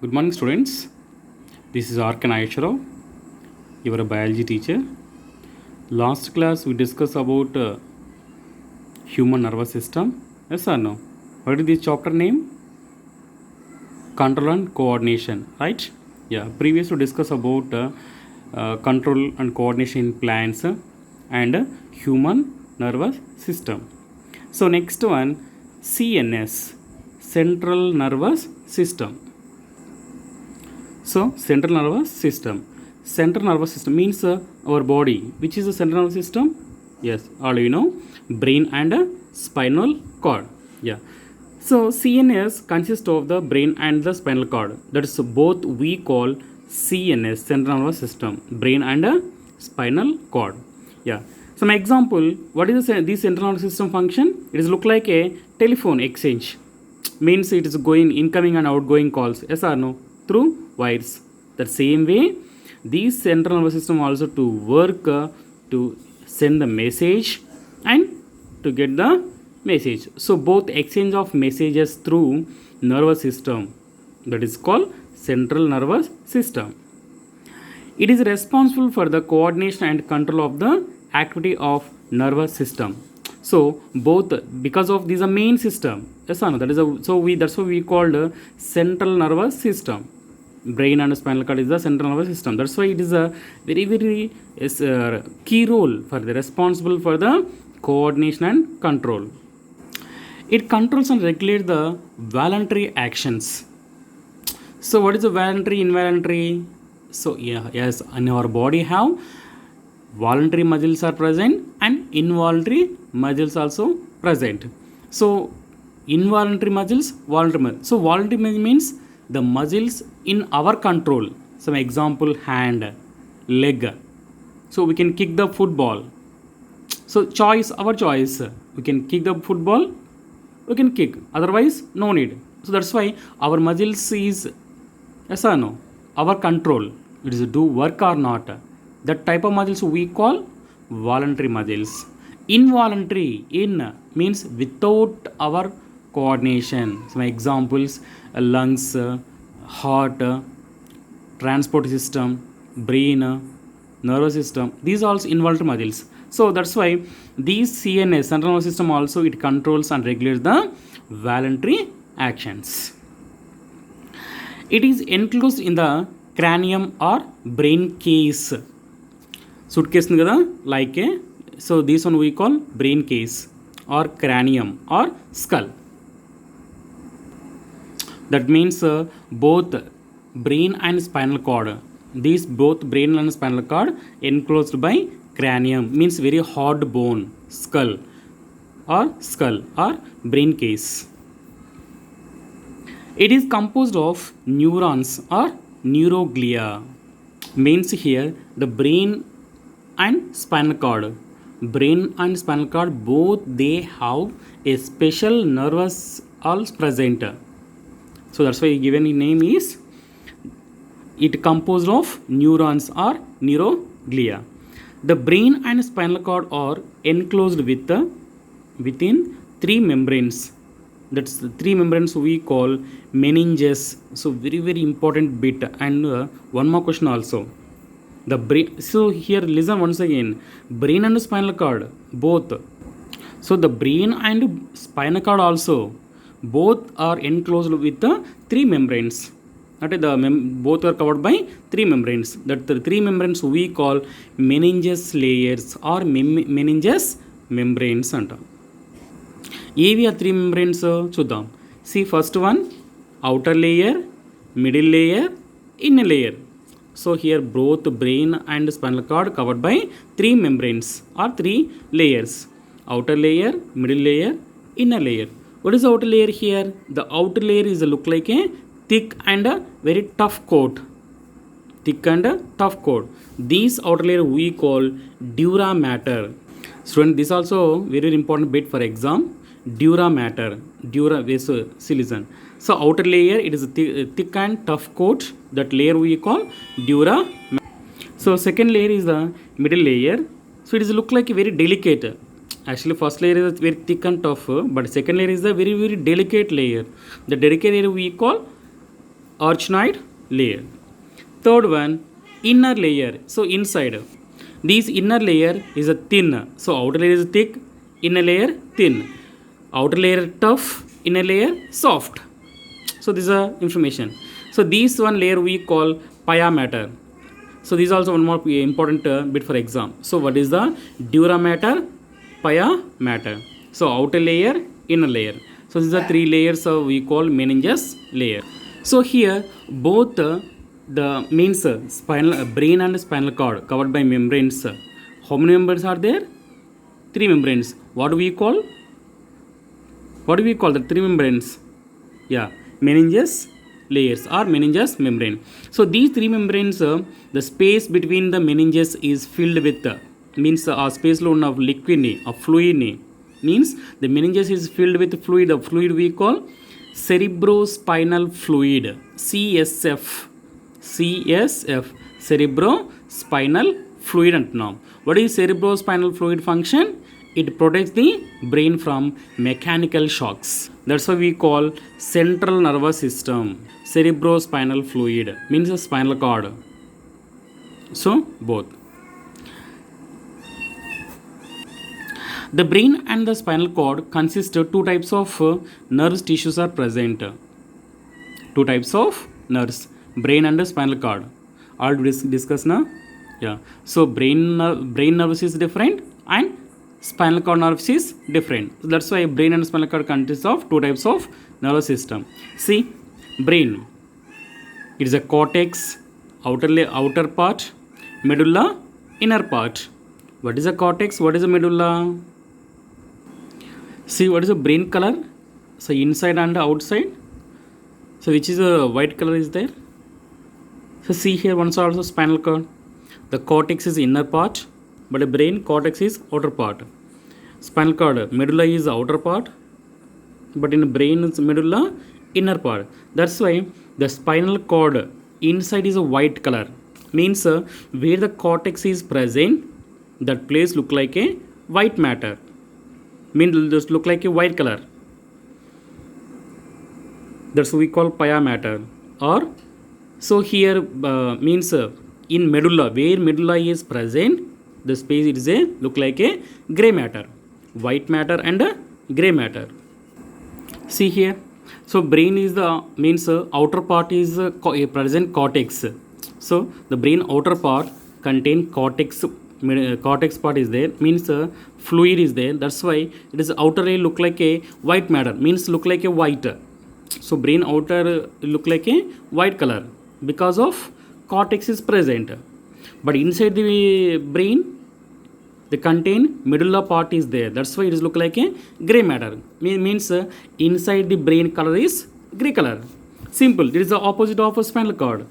Good morning, students. This is R.K. Nayeshwarov, your biology teacher. Last class we discussed about human nervous system. Yes or no? What is this chapter name? Control and coordination, right? Yeah. Previously we discussed about control and coordination in plants and human nervous system. So next one, CNS, central nervous system. So, central nervous system. Central nervous system means our body. Which is the central nervous system? Yes, all you know, brain and spinal cord. Yeah. So, CNS consists of the brain and the spinal cord. That is both we call CNS, central nervous system, brain and spinal cord. Yeah. Some example, what is this central nervous system function? It is look like a telephone exchange. Means it is going incoming and outgoing calls. Yes or no? Through wires. The same way, these central nervous system also to work to send the message and to get the message. So both exchange of messages through nervous system, that is called central nervous system. It is responsible for the coordination and control of the activity of nervous system. So both, because of this a main system. Yes or no? That is that's what we called central nervous system. Brain and spinal cord is the central nervous system. That's why it is a very key role for the responsible for the coordination and control. It controls and regulates the voluntary actions. So what is the voluntary, involuntary? So yes, in our body have voluntary muscles are present and involuntary muscles also present. So involuntary muscles, voluntary muscles. So voluntary muscles means the muscles in our control. Some example, hand, leg. So we can kick the football. So choice, our choice. We can kick the football, we can kick. Otherwise, no need. So that's why our muscles is, yes or no, our control. It is do work or not. That type of muscles we call voluntary muscles. Involuntary, in means without our coordination. Some examples, lungs, heart, transport system, brain, nervous system. These are also involuntary muscles. So that's why these CNS, central nervous system, also it controls and regulates the voluntary actions. It is enclosed in the cranium or brain case. Suitcase kada, like a, so this one we call brain case or cranium or skull. That means both brain and spinal cord. These both brain and spinal cord enclosed by cranium, means very hard bone, skull or brain case. It is composed of neurons or neuroglia. Means here the brain and spinal cord. Brain and spinal cord both they have a special nervous also present. So that's why given name is it composed of neurons or neuroglia. The brain and spinal cord are enclosed within three membranes. That's the three membranes we call meninges. So very important bit. And one more question also. The brain. So here listen once again. Brain and spinal cord both. So the brain and spinal cord also both are enclosed with the three membranes. That is both are covered by three membranes. That the three membranes we call meninges layers or meninges membranes anta. ఏవి ఆ three membranes చూద్దాం. See first one outer layer, middle layer, inner layer. So here both brain and spinal cord covered by three membranes or three layers. Outer layer, middle layer, inner layer. What is the outer layer here? The outer layer is look like a thick and a very tough coat. Thick and a tough coat. This outer layer we call dura mater. Student, this also very important bit for exam. Dura mater. Dura listen. So outer layer it is a thick and tough coat. That layer we call dura. So second layer is the middle layer. So it is look like a very delicate. Actually first layer is very thick and tough, but second layer is the very delicate layer. The delicate layer we call arachnoid layer. Third one, inner layer. So inside, this inner layer is a thin. So outer layer is thick, inner layer thin. Outer layer tough, inner layer soft. So this is a information. So this one layer we call pia matter. So this is also one more important bit for exam. So what is the dura matter, pia matter? So outer layer, inner layer. So these are three layers we call meninges layer. So here both the means spinal brain and spinal cord covered by membranes. How many membranes are there? Three membranes. What do we call? What do we call the three membranes? Yeah, meninges layers or meninges membrane. So these three membranes, the space between the meninges is filled with means a space లో ఉన్న liquid ని a fluid ని means the meninges is filled with fluid. A fluid we call cerebrospinal fluid, CSF. CSF, cerebrospinal fluid అంటున్నాం. What is cerebrospinal fluid function? It protects the brain from mechanical shocks. That's why we call central nervous system cerebrospinal fluid, means a spinal cord. So both. The brain and the spinal cord consist of two types of nerve tissues are present. Two types of nerves, brain and spinal cord. All discuss now. Yeah. So brain nerves is different and spinal cord nerves is different. So that's why brain and spinal cord consists of two types of nervous system. See, brain, it is a cortex, outer part, medulla, inner part. What is a cortex? What is a medulla? See, what is the brain color? So inside and outside. So which is a white color is there? So see here, once also spinal cord. The cortex is inner part, but the brain cortex is outer part. Spinal cord, medulla is outer part, but in brain is medulla inner part. That's why the spinal cord inside is a white color. Means where the cortex is present, that place look like a white matter. Means just look like a white color. That's what we call pia matter. Or so here means in medulla, where medulla is present, the space it is a look like a gray matter, white matter and gray matter. See here. So brain is the means outer part is a present cortex. So the brain outer part contain cortex. Cortex part is there, means fluid is there. That's why it is outer layer look like a white matter, means look like a white. So brain outer look like a white color because of cortex is present. But inside the brain, the contain medulla part is there. That's why it is look like a gray matter. Means inside the brain color is gray color. Simple. It is the opposite of a spinal cord.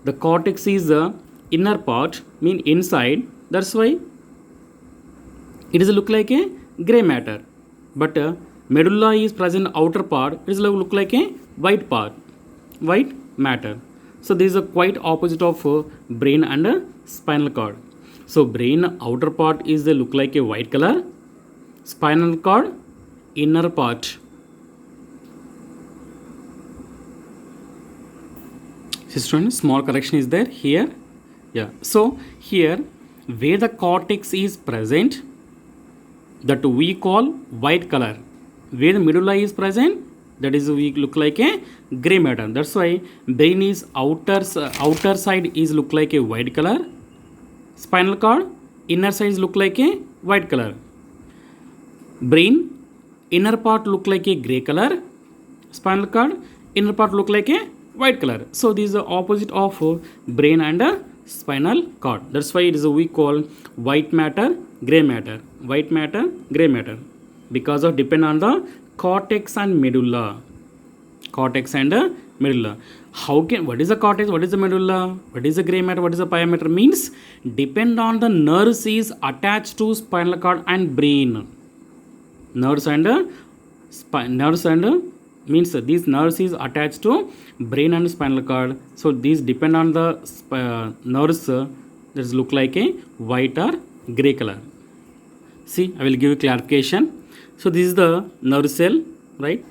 The cortex is the inner part, mean inside. That's why it is look like a gray matter. But medulla is present outer part. It is look like a white part, white matter. So this is a quite opposite of brain and spinal cord. So brain outer part is the look like a white color. Spinal cord inner part. Students, small correction is there here. Yeah. So here where the cortex is present, that we call white color. Where the medulla is present, that is we look like a gray matter. That's why brain is outer side is look like a white color. Spinal cord inner side look like a white color. Brain inner part look like a gray color. Spinal cord inner part look like a white color. So this is the opposite of brain and spinal cord. That's why it is we call white matter, gray matter. White matter, gray matter. Because of depend on the cortex and medulla. Cortex and medulla. What is the cortex? What is the medulla? What is the gray matter? What is the pia matter? Means depend on the nerves is attached to spinal cord and brain. Nerves and means these nerves is attached to brain and spinal cord. So these depend on the nerves that look like a white or gray color. See, I will give you clarification. So this is the nerve cell, right?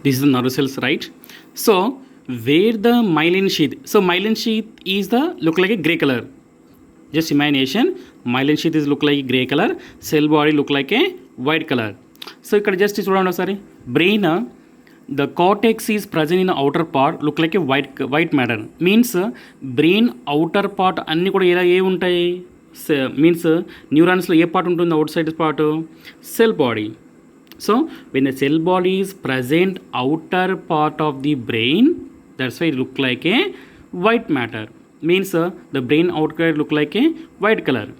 This is the nerve cells, right? So where the myelin sheath, so myelin sheath is the look like a gray color, just imagination, myelin sheath is look like a gray color, cell body look like a white color. So ఇక్కడ just చూడండి ఒకసారి, brain the cortex is present in outer part look like a white matter, means brain outer part అన్నీ కూడా a ఉంటాయి, means న్యూరాన్స్లో a part ఉంటుంది, outside part, cell body. So when the cell body is present outer part of the brain, that's why look like a white matter, means the brain outside look like a white colour.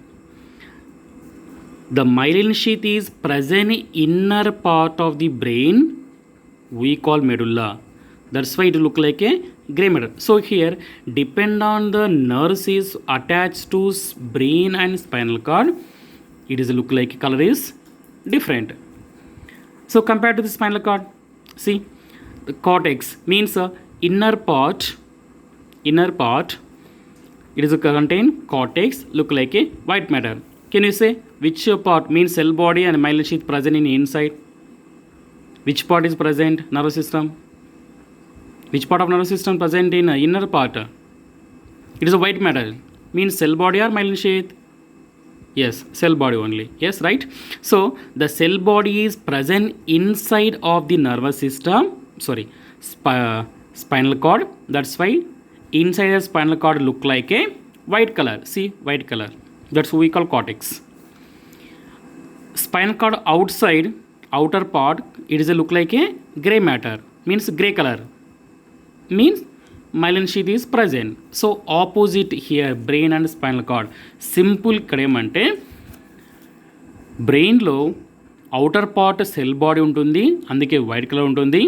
The myelin sheath is present inner part of the brain, we call medulla. That's why it look like a gray matter. So here, depend on the nerves is attached to brain and spinal cord, it is look like color is different. So compared to the spinal cord, see the cortex means inner part, it is contain cortex look like a white matter. Can you say which part means cell body and myelin sheath present in inside? Which part is present? Nervous system. Which part of nervous system present in inner part? It is a white matter. Means cell body or myelin sheath? Yes, cell body only. Yes, right. So the cell body is present inside of the nervous system. Sorry, spinal cord. That's why inside the spinal cord look like a white color. See, white color. That's what we call cortex. Spinal cord outside, outer part, it is a look like a gray matter, means gray color, means myelin sheath is present. So opposite here, brain and spinal cord. Simple ఇక్కడ ఏమంటే బ్రెయిన్లో outer part cell body ఉంటుంది, అందుకే white colour ఉంటుంది.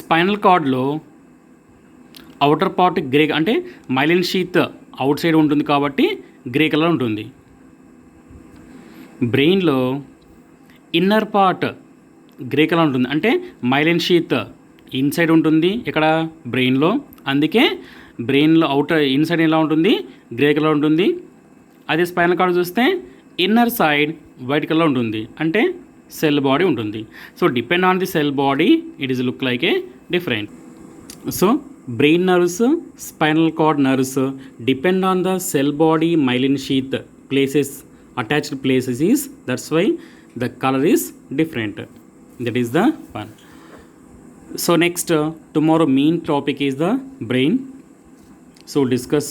Spinal కార్డ్లో outer part grey, అంటే myelin sheath out side ఉంటుంది కాబట్టి గ్రే కలర్ ఉంటుంది. బ్రెయిన్లో ఇన్నర్ పార్ట్ గ్రే కలర్ ఉంటుంది, అంటే మైలిన్ షీత్ ఇన్సైడ్ ఉంటుంది ఇక్కడ బ్రెయిన్లో, అందుకే బ్రెయిన్లో అవుటర్ ఇన్సైడ్ ఎలా ఉంటుంది, గ్రే కలర్ ఉంటుంది. అదే స్పైనల్ కార్డ్ చూస్తే ఇన్నర్ సైడ్ వైట్ కలర్ ఉంటుంది, అంటే సెల్ బాడీ ఉంటుంది. So depend on the cell body it is look like a different. So brain nerves, spinal cord nerves depend on the cell body myelin sheath places, attached places is, that's why the color is different. That is the one. So next tomorrow main topic is the brain, so discuss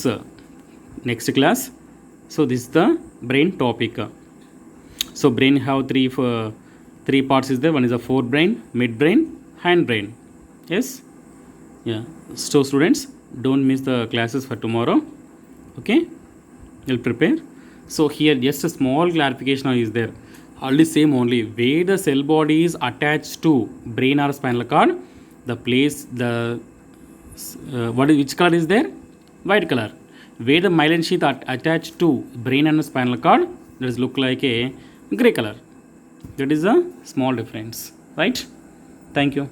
next class. So this is the brain topic. So brain have three parts is there. One is the forebrain, midbrain, hindbrain. Yes. Yeah, so students, don't miss the classes for tomorrow. Okay, you'll prepare. So here just a small clarification is there, only same only where the cell body is attached to brain or spinal cord, the place, the which color is there, white color. Where the myelin sheath attached to brain and spinal cord, that is look like a gray color. That is a small difference, right? Thank you.